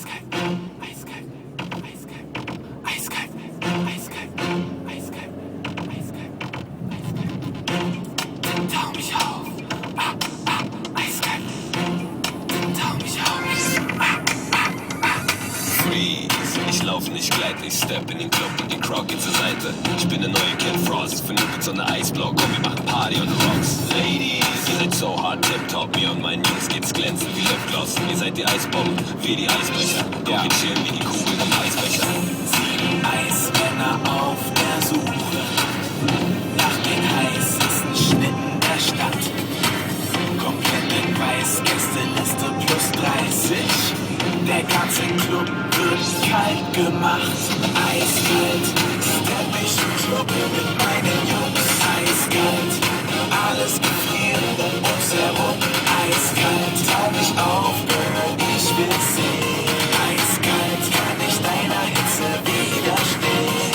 Eiskalt, eiskalt, eiskalt, eiskalt, eiskalt, eiskalt, eiskalt, eiskalt. Tau mich auf. Eiskalt. Tau mich auf. Freeze, ich lauf nicht, gleit nicht, step in den Club und die Crowd geht zur Seite. Ich bin der neue Ken Frost, vernichtet so eine Eisblock, komm, wir machen Party on the Rocks. Ladies, ihr seid so hart, tip-top, mir und meinen Jungs geht's glänzen wie Lipgloss. Ihr seid die Eisbomben, wir die Eisbrecher, ja, wir chillen wie die Kugeln im Eisbecher. 7 Eismänner auf der Suche nach den heißesten Schnitten der Stadt. Komplett in weiß, Gästeliste plus 30. Der ganze Club wird kalt gemacht. Eiskalt, step ich im Club mit meinen Jungs. Eiskalt, alles gefriert um uns herum. Eiskalt, tau mich auf, Girl, ich will sehen. Eiskalt, kann ich deiner Hitze widerstehen.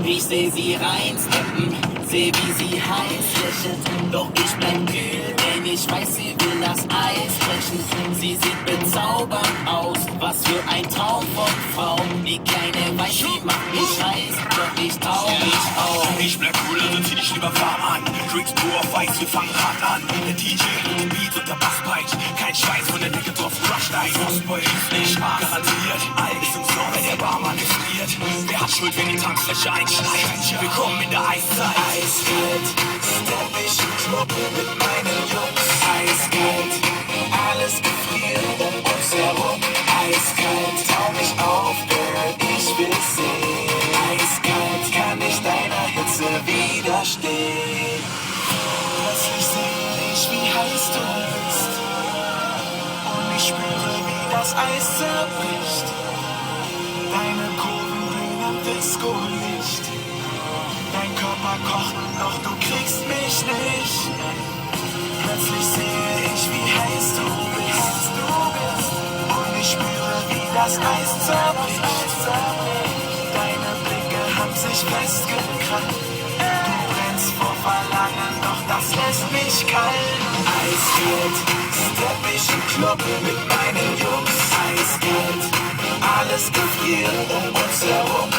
Ich seh sie reinsteppen, seh wie sie heiß lächelt. Doch ich bleib kühl, denn ich weiß, sie will das Eis brechen. Sie sieht bezaubernd aus, was für ein Traum von Frau. Die kleine weiß, sie macht mich heiß, doch ich trau mich auf. Ich bleib cool, also zieh dich lieber warm an. Drinks pur auf Weiß, wir fangen hart an. Der DJ und den Beat und der Bass peitscht. Kein Schweiß von der Decke drauf, crushed Eis. Frostboy ist nicht Spaß, garantiert. Alles im Song, wenn der Barmann explodiert. Wer hat Schuld, wenn die Tankfläche einschneit? Willkommen in der Eiszeit. Eiskalt, step ich im Club mit meinen Jungs. Eiskalt, alles gefriert um uns herum. Eiskalt, tau mich auf, Girl, ich will sehen. Eiskalt, kann ich deiner Hitze widerstehen. Plötzlich sehe ich, wie heiß du bist. Und ich spüre, wie das Eis zerbricht. Deine Kurven blühen am Disco-Licht. Dein Körper kocht, doch du kriegst mich nicht. Plötzlich sehe ich, wie heiß du bist. Und ich spüre, wie das Eis zerbricht. Deine Blicke haben sich festgekrallt. Du brennst vor Verlangen, doch das lässt mich kalt. Eiskalt, step ich im Club mit meinen Jungs. Eiskalt, alles gefriert um uns herum.